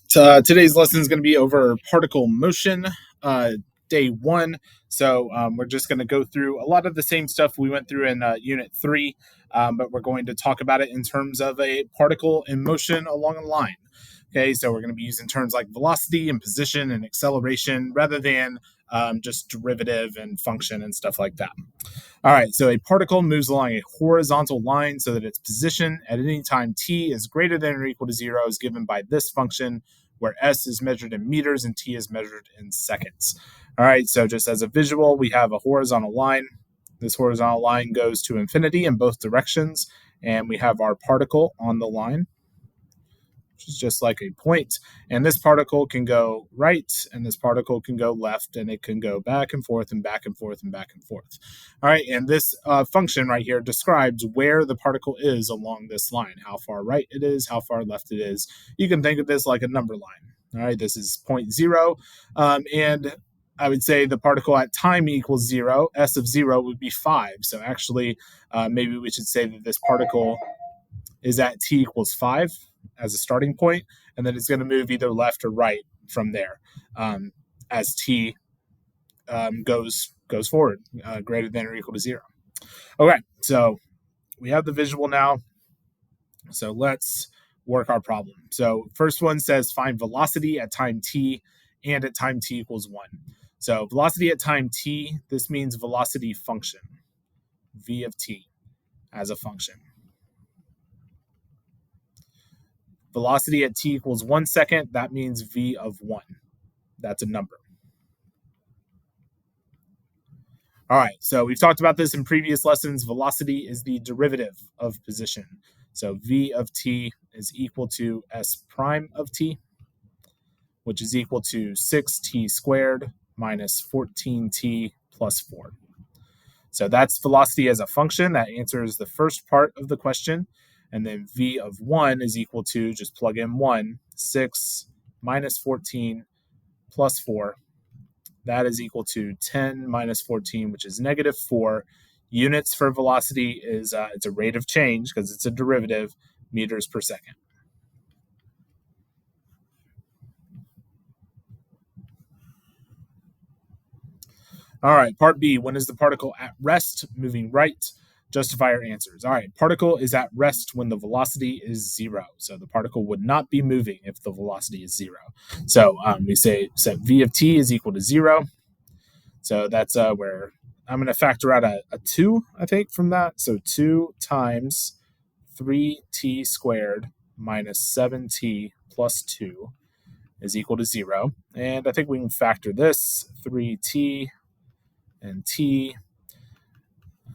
Today's lesson is going to be over particle motion, day one. So we're just going to go through a lot of the same stuff we went through in unit 3, but we're going to talk about it in terms of a particle in motion along a line. Okay, so we're going to be using terms like velocity and position and acceleration rather than just derivative and function and stuff like that. All right, so a particle moves along a horizontal line so that its position at any time t is greater than or equal to 0 is given by this function, where s is measured in meters and t is measured in seconds. All right, so just as a visual, we have a horizontal line. This horizontal line goes to infinity in both directions, and we have our particle on the line, which is just like a point. And this particle can go right, and this particle can go left, and it can go back and forth and back and forth and back and forth. All right, and this function right here describes where the particle is along this line, how far right it is, how far left it is. You can think of this like a number line. All right, this is 0.0, and I would say the particle at time equals 0. S of 0 would be 5. So actually, maybe we should say that this particle is at t equals 5 as a starting point, and then it's going to move either left or right from there as t goes forward, greater than or equal to 0. Okay, so we have the visual now. So let's work our problem. So first one says find velocity at time t and at time t equals 1. So velocity at time t, this means velocity function, v of t, as a function. Velocity at t equals 1 second, that means v of 1. That's a number. All right, so we've talked about this in previous lessons. Velocity is the derivative of position. So v of t is equal to s prime of t, which is equal to 6t squared minus 14t plus 4. So that's velocity as a function. That answers the first part of the question. And then v of 1 is equal to, just plug in 1, 6 minus 14 plus 4. That is equal to 10 minus 14, which is negative 4. Units for velocity is it's a rate of change because it's a derivative, meters per second. All right, part B, when is the particle at rest, moving right? Justify your answers. All right, particle is at rest when the velocity is 0. So the particle would not be moving if the velocity is 0. So we say set v of t is equal to 0. So that's where I'm going to factor out a 2, I think, from that. So 2 times 3t squared minus 7t plus 2 is equal to 0. And I think we can factor this, 3t and t.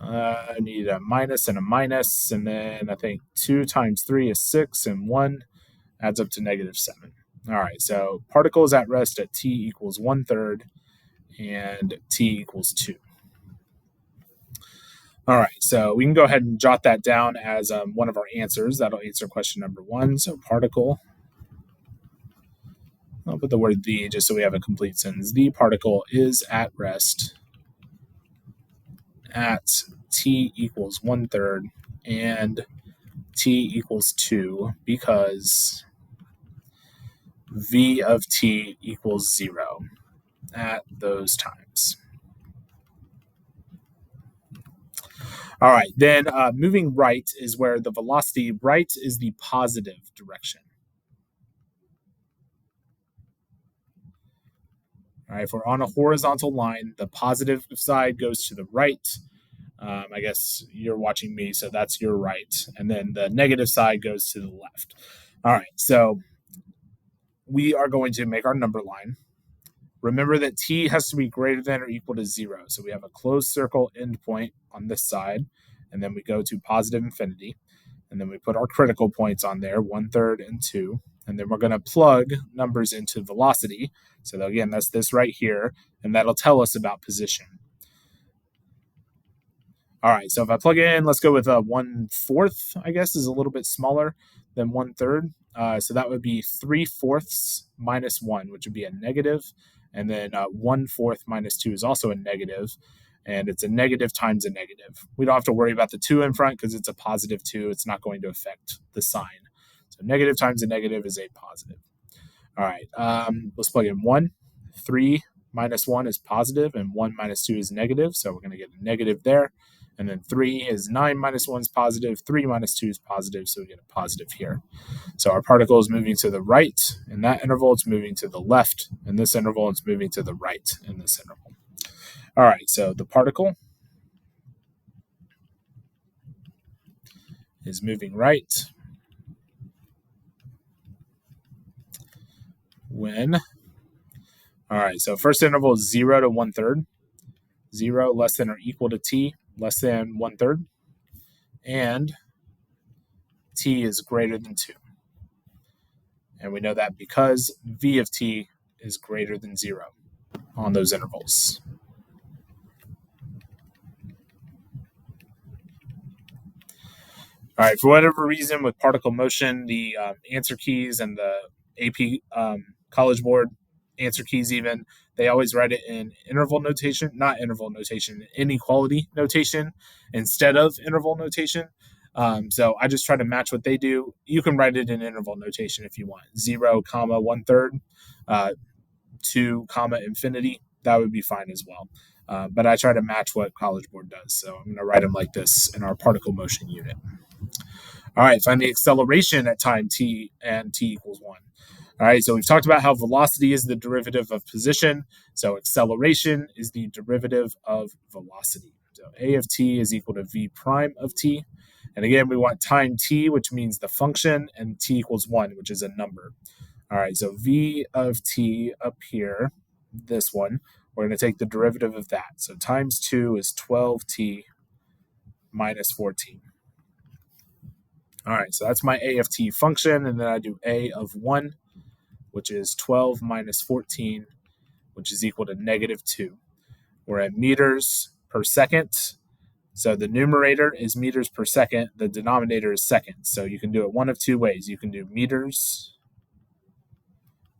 I need a minus, and then I think 2 times 3 is 6, and 1 adds up to negative 7. All right, so particle is at rest at t equals 1/3 and t equals 2. All right, so we can go ahead and jot that down as one of our answers. That'll answer question number 1. So particle, I'll put the word the just so we have a complete sentence. The particle is at rest at t equals 1/3 and t equals 2 because v of t equals 0 at those times. All right, then moving right is where the velocity right is the positive direction. All right, if we're on a horizontal line, the positive side goes to the right. I guess you're watching me, so that's your right. And then the negative side goes to the left. All right, so we are going to make our number line. Remember that t has to be greater than or equal to 0. So we have a closed circle endpoint on this side, and then we go to positive infinity. And then we put our critical points on there, 1/3 and 2. And then we're going to plug numbers into velocity. So again, that's this right here, and that'll tell us about position. All right, so if I plug in, let's go with 1/4, I guess, is a little bit smaller than 1/3. So that would be 3/4 minus 1, which would be a negative. And then 1/4 minus 2 is also a negative. And it's a negative times a negative. We don't have to worry about the 2 in front because it's a positive 2. It's not going to affect the sign. So negative times a negative is a positive. All right, let's plug in 1. 3 minus 1 is positive, and 1 minus 2 is negative, so we're going to get a negative there. And then 3 is 9 minus 1 is positive, 3 minus 2 is positive, so we get a positive here. So our particle is moving to the right. In that interval, it's moving to the left. In this interval, it's moving to the right in this interval. All right, so the particle is moving right when, all right, so first interval is 0 to 1/3, 0 less than or equal to t less than 1/3, and t is greater than 2. And we know that because v of t is greater than 0 on those intervals. All right, for whatever reason with particle motion, the answer keys and the AP College Board answer keys even, they always write it in interval notation, not interval notation, inequality notation instead of interval notation. So I just try to match what they do. You can write it in interval notation if you want. 0, 1/3, 2, infinity. That would be fine as well. But I try to match what College Board does. So I'm going to write them like this in our particle motion unit. All right, find the acceleration at time t and t equals 1. All right, so we've talked about how velocity is the derivative of position. So acceleration is the derivative of velocity. So a of t is equal to v prime of t. And again, we want time t, which means the function, and t equals 1, which is a number. All right, so v of t up here, this one, we're going to take the derivative of that. So times 2 is 12t minus 14. All right, so that's my a of t function, and then I do a of 1, which is 12 minus 14, which is equal to negative 2. We're at meters per second. So the numerator is meters per second. The denominator is seconds. So you can do it one of two ways. You can do meters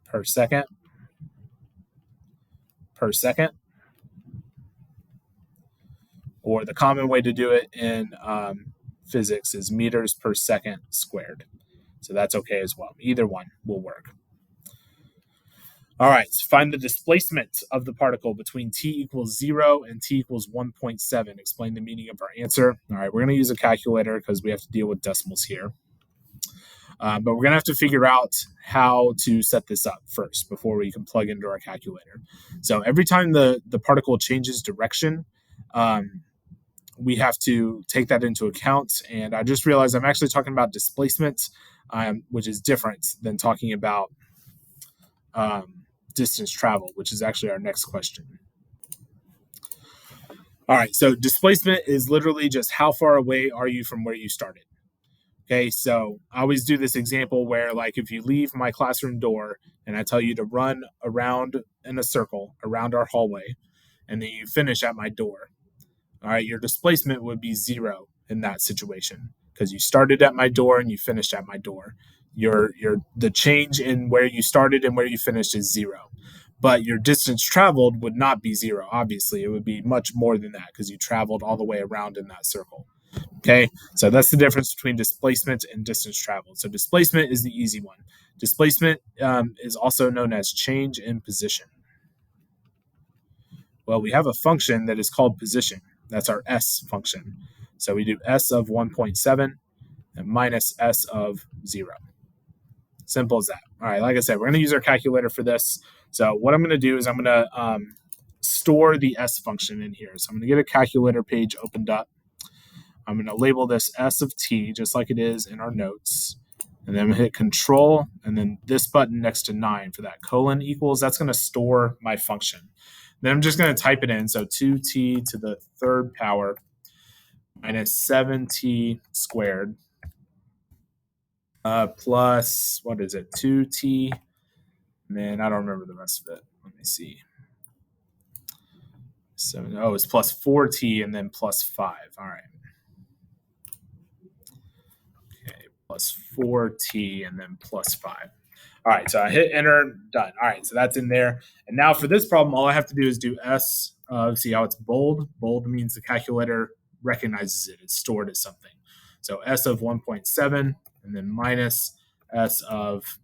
per second, or the common way to do it in physics is meters per second squared. So that's okay as well. Either one will work. All right, find the displacement of the particle between t equals 0 and t equals 1.7. Explain the meaning of our answer. All right, we're going to use a calculator because we have to deal with decimals here. But we're going to have to figure out how to set this up first before we can plug into our calculator. So every time the particle changes direction, we have to take that into account. And I just realized I'm actually talking about displacement, which is different than talking about distance traveled, which is actually our next question. All right, so displacement is literally just how far away are you from where you started. Okay, so I always do this example where, like, if you leave my classroom door and I tell you to run around in a circle around our hallway, and then you finish at my door, all right, your displacement would be 0 in that situation because you started at my door and you finished at my door. The change in where you started and where you finished is 0. But your distance traveled would not be 0, obviously. It would be much more than that because you traveled all the way around in that circle. Okay, so that's the difference between displacement and distance traveled. So displacement is the easy one. Displacement is also known as change in position. Well, we have a function that is called position. That's our s function. So we do s of 1.7 and minus s of 0. Simple as that. All right, like I said, we're going to use our calculator for this. So what I'm going to do is I'm going to store the s function in here. So I'm going to get a calculator page opened up. I'm going to label this s of t just like it is in our notes. And then I'm going to hit control and then this button next to 9 for that colon equals. That's going to store my function. Then I'm just going to type it in. So 2t to the third power minus 7t squared plus, what is it, 2t? Man, I don't remember the rest of it. Let me see. It's plus 4t and then plus 5. All right. Okay, plus 4t and then plus 5. All right, so I hit enter, done. All right, so that's in there. And now for this problem, all I have to do is do S. See how it's bold? Bold means the calculator recognizes it. It's stored as something. So S of 1.7 and then minus S of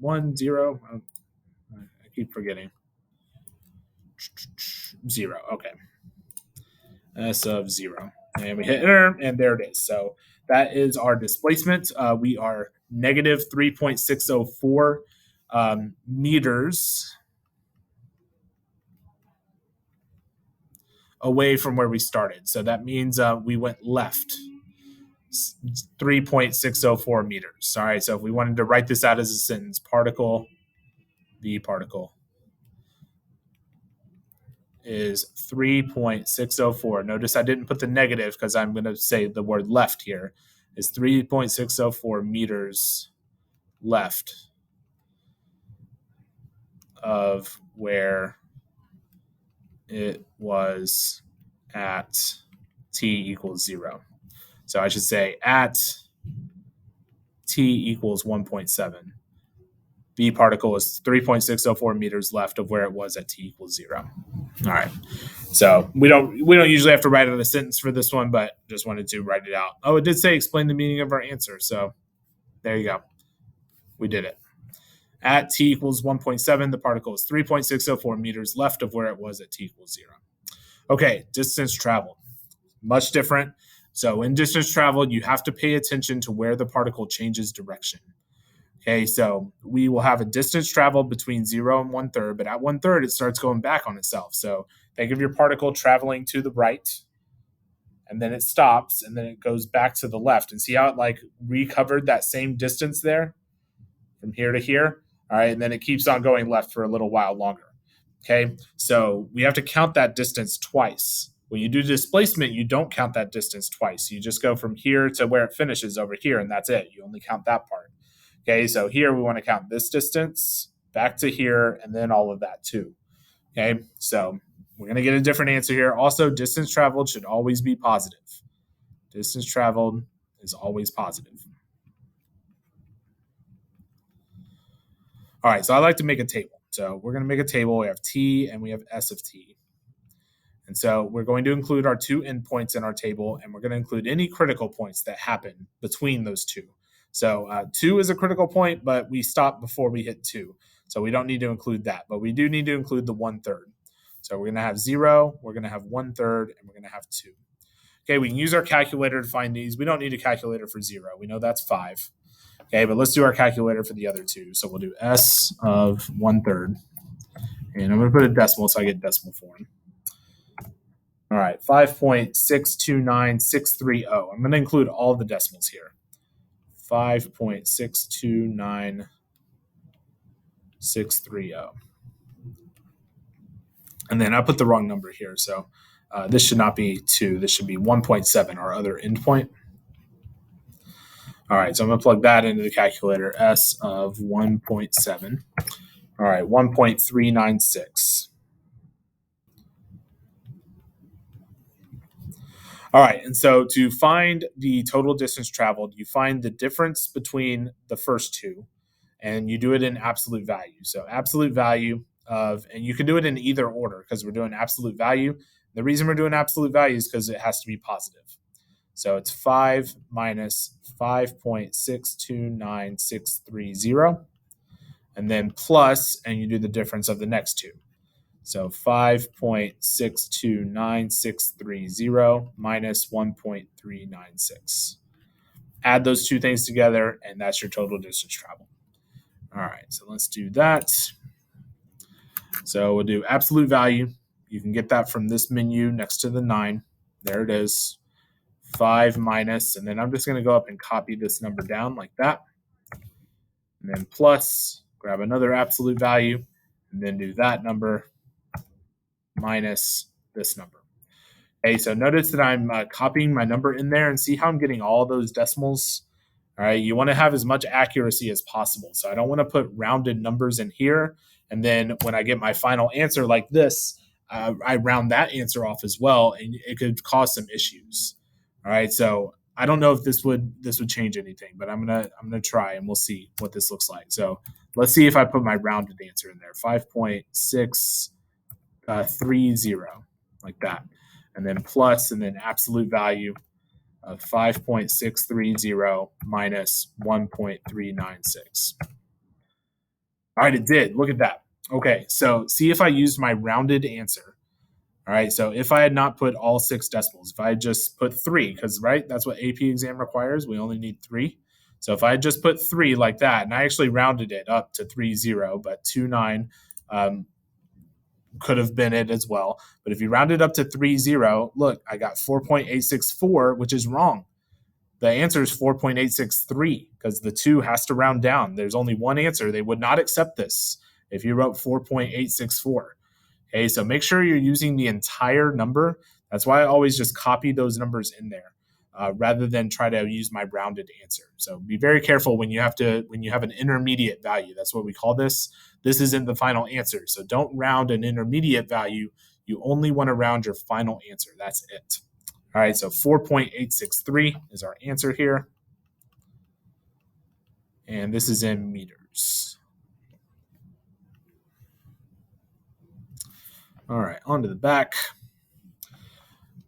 1, 0. I keep forgetting. 0. Okay. S of 0. And we hit enter, and there it is. So that is our displacement. We are negative 3.604 meters away from where we started. So that means we went left 3.604 meters. All right. So if we wanted to write this out as a sentence, the particle is 3.604. Notice I didn't put the negative because I'm going to say the word left here. Is 3.604 meters left of where it was at t equals 0. So I should say at t equals 1.7. B particle is 3.604 meters left of where it was at t equals 0. All right. So we don't usually have to write out a sentence for this one, but just wanted to write it out. Oh, it did say explain the meaning of our answer. So there you go. We did it. At t equals 1.7, the particle is 3.604 meters left of where it was at t equals 0. Okay, distance traveled. Much different. So in distance traveled, you have to pay attention to where the particle changes direction. Okay, so we will have a distance traveled between 0 and 1/3, but at 1/3, it starts going back on itself. So think of your particle traveling to the right, and then it stops, and then it goes back to the left. And see how it like recovered that same distance there from here to here? All right, and then it keeps on going left for a little while longer. Okay, so we have to count that distance twice. When you do displacement, you don't count that distance twice. You just go from here to where it finishes over here, and that's it. You only count that part. Okay, so here we want to count this distance back to here, and then all of that too. Okay, so we're going to get a different answer here. Also, distance traveled should always be positive. Distance traveled is always positive. All right, so I like to make a table. So we're going to make a table. We have t and we have s of t. And so we're going to include our two endpoints in our table, and we're going to include any critical points that happen between those two. So 2 is a critical point, but we stop before we hit 2. So we don't need to include that, but we do need to include the 1/3. So we're going to have 0, we're going to have 1/3, and we're going to have 2. Okay, we can use our calculator to find these. We don't need a calculator for 0. We know that's 5. Okay, but let's do our calculator for the other two. So we'll do s of 1/3. And I'm going to put a decimal so I get decimal form. All right, 5.629630. I'm going to include all the decimals here. 5.629630. And then I put the wrong number here. So this should not be 2. This should be 1.7, our other endpoint. All right, so I'm going to plug that into the calculator. S of 1.7. All right, 1.396. All right, and so to find the total distance traveled, you find the difference between the first two, and you do it in absolute value. So absolute value of, and you can do it in either order because we're doing absolute value. The reason we're doing absolute value is because it has to be positive. So it's 5 minus 5.629630, and then plus, and you do the difference of the next two. So 5.629630 minus 1.396. Add those two things together, and that's your total distance traveled. All right, so let's do that. So we'll do absolute value. You can get that from this menu next to the 9. There it is. 5 minus, and then I'm just going to go up and copy this number down like that. And then plus, grab another absolute value, and then do that number minus this number. Okay, so notice that I'm copying my number in there, and see how I'm getting all those decimals. All right, you want to have as much accuracy as possible. So I don't want to put rounded numbers in here, and then when I get my final answer like this, I round that answer off as well, and it could cause some issues. All right, so I don't know if this would change anything, but I'm gonna try, and we'll see what this looks like. So let's see if I put my rounded answer in there, 5.630, like that, and then plus, and then absolute value of 5.630 minus 1.396. All right, it did. Look at that. Okay, so see if I used my rounded answer. All right, so if I had not put all 6 decimals, if I had just put 3, because, right, that's what AP exam requires. We only need 3. So if I had just put 3 like that, and I actually rounded it up to 30, but 29 could have been it as well. But if you round it up to 30, look, I got 4.864, which is wrong. The answer is 4.863 because the 2 has to round down. There's only one answer. They would not accept this if you wrote 4.864. Okay, so make sure you're using the entire number. That's why I always just copy those numbers in there rather than try to use my rounded answer. So be very careful when you have an intermediate value. That's what we call this. This isn't the final answer. So don't round an intermediate value. You only want to round your final answer. That's it. All right, so 4.863 is our answer here. And this is in meters. All right, on to the back.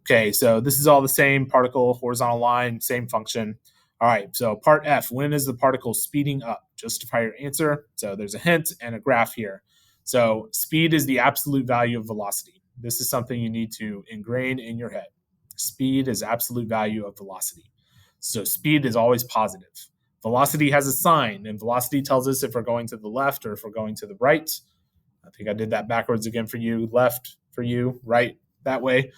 Okay, so this is all the same particle, horizontal line, same function. All right, so part F, when is the particle speeding up? Justify your answer. So there's a hint and a graph here. So speed is the absolute value of velocity. This is something you need to ingrain in your head. Speed is absolute value of velocity. So speed is always positive. Velocity has a sign, and velocity tells us if we're going to the left or if we're going to the right. I think I did that backwards again for you. Left for you, right that way.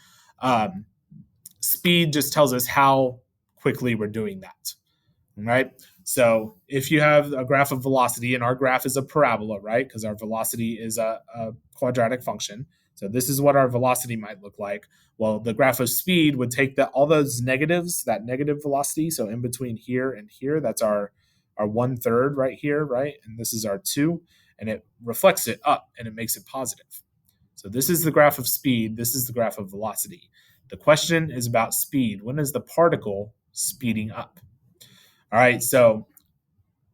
Speed just tells us how quickly we're doing that, right? So if you have a graph of velocity, and our graph is a parabola, right? Because our velocity is a quadratic function. So this is what our velocity might look like. Well, the graph of speed would take all those negatives, that negative velocity. So in between here and here, that's our 1/3 right here, right? And this is our 2, and it reflects it up and it makes it positive. So this is the graph of speed. This is the graph of velocity. The question is about speed. When is the particle speeding up? All right, so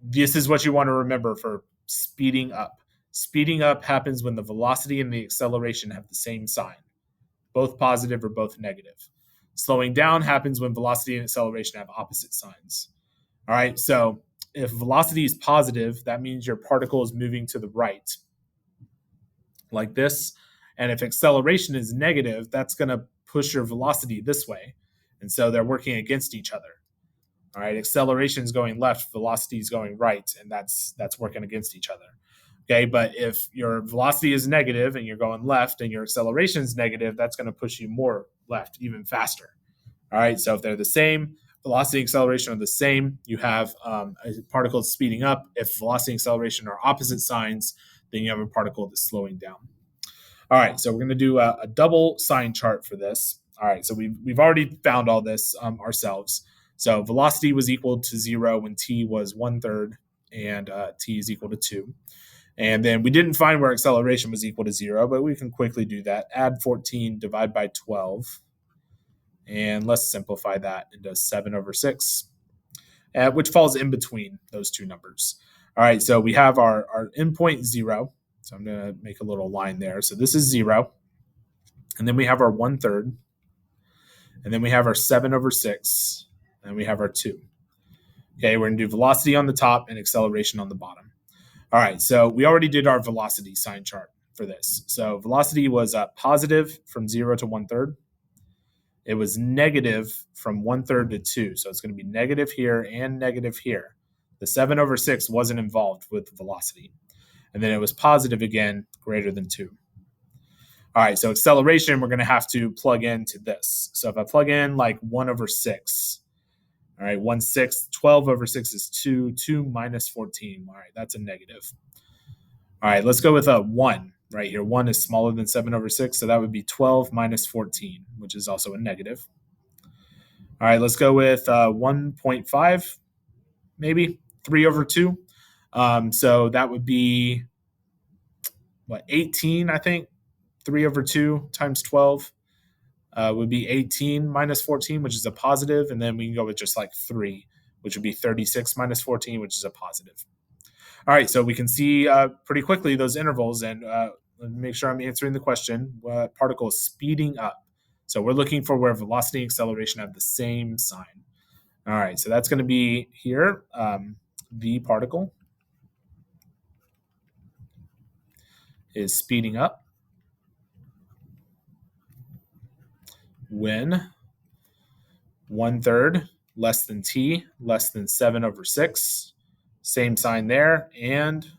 this is what you want to remember for speeding up. Speeding up happens when the velocity and the acceleration have the same sign, both positive or both negative. Slowing down happens when velocity and acceleration have opposite signs. All right, so if velocity is positive, that means your particle is moving to the right, like this. And if acceleration is negative, that's going to push your velocity this way. And so they're working against each other. All right, acceleration is going left, velocity is going right, and that's working against each other. Okay, but if your velocity is negative and you're going left and your acceleration is negative, that's going to push you more left, even faster. All right, so if they're the same, velocity and acceleration are the same, you have a particle speeding up. If velocity and acceleration are opposite signs, then you have a particle that's slowing down. All right, so we're going to do a double sign chart for this. All right, so we've already found all this ourselves. So velocity was equal to 0 when t was 1/3 and t is equal to 2. And then we didn't find where acceleration was equal to 0, but we can quickly do that. Add 14, divide by 12. And let's simplify that into 7/6, which falls in between those two numbers. All right, so we have our endpoint 0. So I'm going to make a little line there. So this is 0. And then we have our 1/3. And then we have our 7/6. And we have our 2. Okay, we're going to do velocity on the top and acceleration on the bottom. All right, so we already did our velocity sign chart for this. So velocity was positive from 0 to 1/3. It was negative from 1/3 to 2. So it's going to be negative here and negative here. The 7/6 wasn't involved with velocity. And then it was positive again, greater than 2. All right, so acceleration, we're going to have to plug into this. So if I plug in like 1/6, all right, 1/6, 12/6 is 2, 2 minus 14. All right, that's a negative. All right, let's go with a 1 right here. 1 is smaller than 7/6, so that would be 12 minus 14, which is also a negative. All right, let's go with 1.5, maybe 3/2. So that would be, 18, I think. 3/2 times 12 would be 18 minus 14, which is a positive. And then we can go with just like 3, which would be 36 minus 14, which is a positive. All right, so we can see pretty quickly those intervals. And let me make sure I'm answering the question. What particle is speeding up? So we're looking for where velocity and acceleration have the same sign. All right, so that's going to be here, the particle. is speeding up when 1/3 less than t less than 7/6. Same sign there, and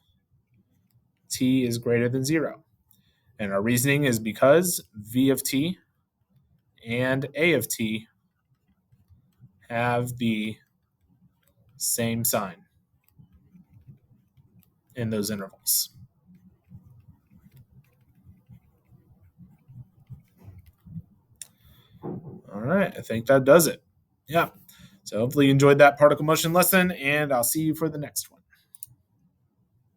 t is greater than 0. And our reasoning is because v of t and a of t have the same sign in those intervals. All right, I think that does it. Yeah. So hopefully you enjoyed that particle motion lesson, and I'll see you for the next one.